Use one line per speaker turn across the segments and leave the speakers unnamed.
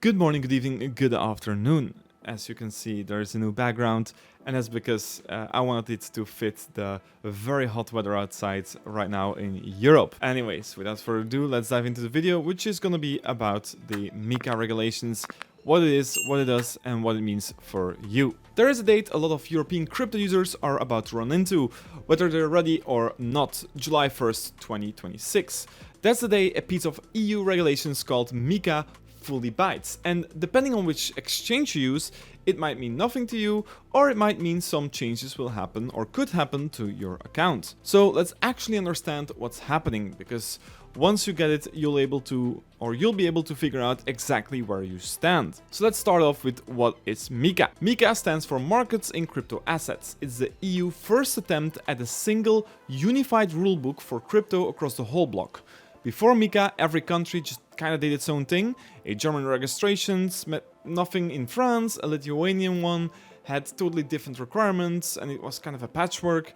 Good morning, good evening, good afternoon. As you can see, there is a new background, and that's because I wanted it to fit the very hot weather outside right now in Europe. Anyways, without further ado, let's dive into the video, which is gonna be about the MiCA regulations, what it is, what it does, and what it means for you. There is a date a lot of European crypto users are about to run into, whether they're ready or not, July 1st, 2026. That's the day a piece of EU regulations called MiCA fully bites, and depending on which exchange you use, it might mean nothing to you, or it might mean some changes will happen or could happen to your account. So let's actually understand what's happening, because once you get it, you'll be able to figure out exactly where you stand. So let's start off with what is MiCA. MiCA stands for Markets in Crypto Assets. It's the EU first attempt at a single unified rulebook for crypto across the whole block. Before MiCA, every country just kind of did its own thing. A German registrations meant nothing in France, a Lithuanian one had totally different requirements, and it was kind of a patchwork.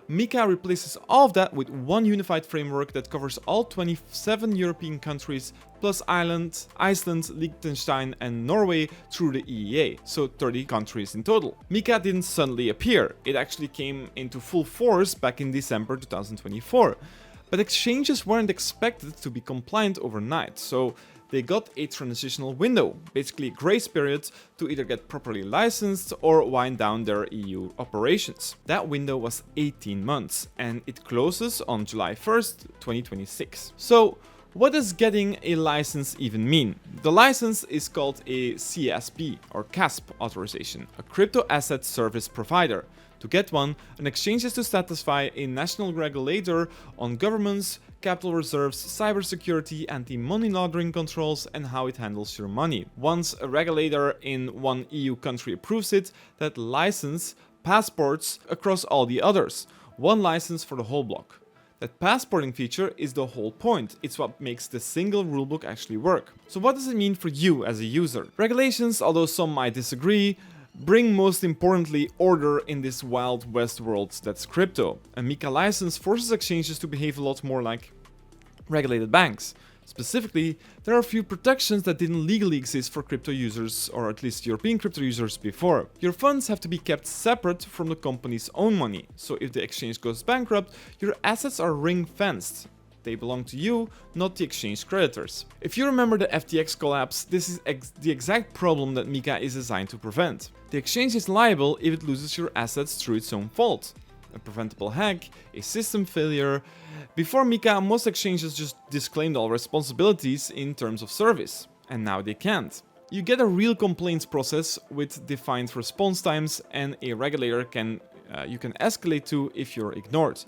MiCA replaces all of that with one unified framework that covers all 27 European countries, plus Iceland, Liechtenstein, and Norway through the EEA, so 30 countries in total. MiCA didn't suddenly appear, it actually came into full force back in December 2024. But exchanges weren't expected to be compliant overnight, so they got a transitional window, basically a grace period, to either get properly licensed or wind down their EU operations. That window was 18 months, and it closes on July 1st, 2026. So, what does getting a license even mean? The license is called a CSP, or CASP authorization, a crypto asset service provider. To get one, an exchange has to satisfy a national regulator on governments, capital reserves, cybersecurity, anti-money laundering controls, and how it handles your money. Once a regulator in one EU country approves it, that license passports across all the others. One license for the whole block. That passporting feature is the whole point. It's what makes the single rulebook actually work. So what does it mean for you as a user? Regulations, although some might disagree, bring most importantly order in this wild west world that's crypto. A MiCA license forces exchanges to behave a lot more like regulated banks. Specifically, there are a few protections that didn't legally exist for crypto users, or at least European crypto users before. Your funds have to be kept separate from the company's own money, so if the exchange goes bankrupt, your assets are ring-fenced. They belong to you, not the exchange creditors. If you remember the FTX collapse, this is the exact problem that MiCA is designed to prevent. The exchange is liable if it loses your assets through its own fault. A preventable hack, a system failure. Before MiCA, most exchanges just disclaimed all responsibilities in terms of service, and now they can't. You get a real complaints process with defined response times, and a regulator you can escalate to if you're ignored.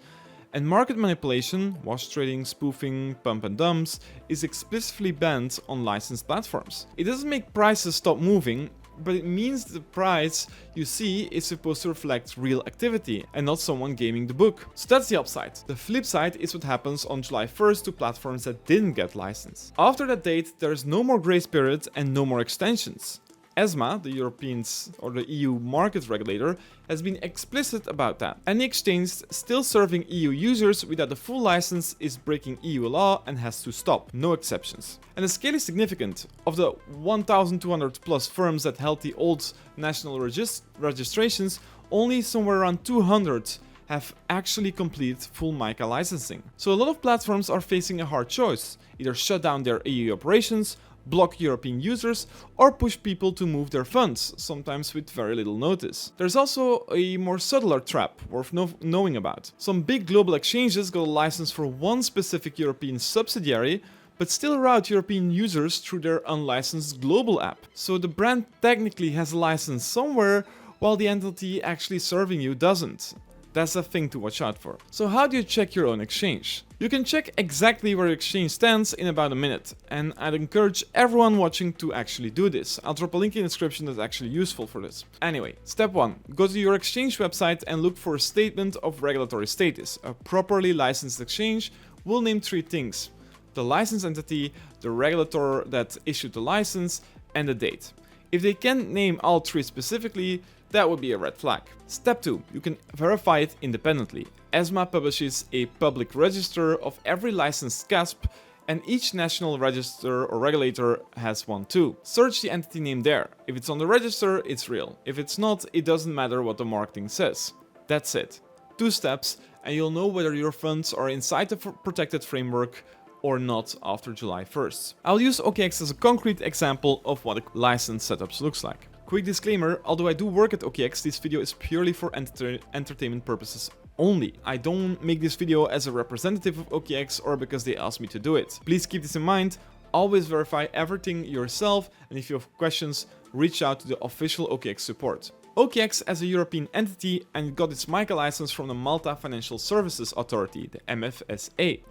And market manipulation, wash trading, spoofing, pump and dumps, is explicitly banned on licensed platforms. It doesn't make prices stop moving, but it means the price you see is supposed to reflect real activity and not someone gaming the book. So that's the upside. The flip side is what happens on July 1st to platforms that didn't get licensed. After that date, there's no more grace period and no more extensions. ESMA, the EU market regulator, has been explicit about that. Any exchange still serving EU users without a full license is breaking EU law and has to stop, no exceptions. And the scale is significant. Of the 1,200 plus firms that held the old national registrations, only somewhere around 200 have actually completed full MiCA licensing. So a lot of platforms are facing a hard choice, either shut down their EU operations, block European users, or push people to move their funds, sometimes with very little notice. There's also a more subtler trap worth knowing about. Some big global exchanges got a license for one specific European subsidiary, but still route European users through their unlicensed global app. So the brand technically has a license somewhere, while the entity actually serving you doesn't. That's a thing to watch out for. So how do you check your own exchange? You can check exactly where your exchange stands in about a minute, and I'd encourage everyone watching to actually do this. I'll drop a link in the description that's actually useful for this. Anyway, step 1. Go to your exchange website and look for a statement of regulatory status. A properly licensed exchange will name 3 things: the license entity, the regulator that issued the license, and the date. If they can't name all 3 specifically, that would be a red flag. Step 2. You can verify it independently. ESMA publishes a public register of every licensed CASP, And each national register or regulator has one too. Search the entity name there. If it's on the register, it's real. If it's not, it doesn't matter what the marketing says. That's it. 2 steps, and you'll know whether your funds are inside the protected framework or not after July 1st. I'll use OKX as a concrete example of what a license setup looks like. Quick disclaimer, although I do work at OKX, this video is purely for entertainment purposes only. I don't make this video as a representative of OKX or because they asked me to do it. Please keep this in mind, always verify everything yourself, and if you have questions, reach out to the official OKX support. OKX as a European entity and got its MiCA license from the Malta Financial Services Authority, the MFSA,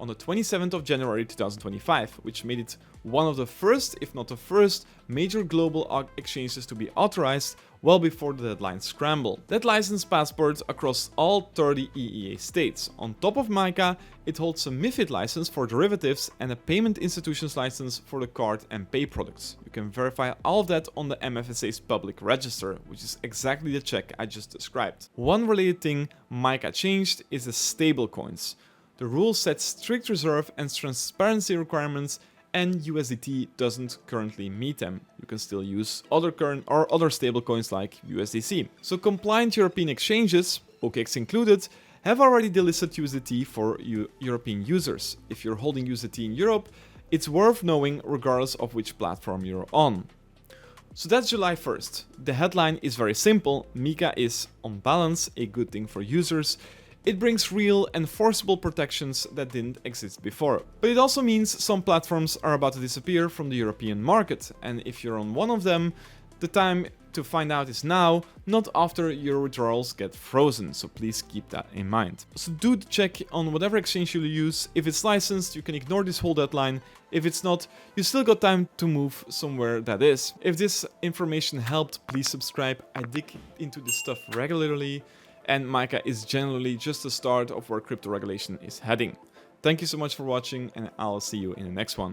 on the 27th of January 2025, which made it one of the first, if not the first, major global exchanges to be authorized well before the deadline scramble. That license passport across all 30 EEA states. On top of MiCA, it holds a MiFID license for derivatives and a payment institutions license for the card and pay products. You can verify all of that on the MFSA's public register, which is exactly the check I just described. One related thing MiCA changed is the stablecoins. The rule sets strict reserve and transparency requirements, and USDT doesn't currently meet them. You can still use other current or other stablecoins like USDC. So compliant European exchanges, OKX included, have already delisted USDT for European users. If you're holding USDT in Europe, it's worth knowing regardless of which platform you're on. So that's July 1st. The headline is very simple. MiCA is, on balance, a good thing for users. It brings real enforceable protections that didn't exist before. But it also means some platforms are about to disappear from the European market, and if you're on one of them, the time to find out is now, not after your withdrawals get frozen, so please keep that in mind. So do check on whatever exchange you use. If it's licensed, you can ignore this whole deadline. If it's not, you still got time to move somewhere that is. If this information helped, please subscribe. I dig into this stuff regularly. And MiCA is generally just the start of where crypto regulation is heading. Thank you so much for watching, and I'll see you in the next one.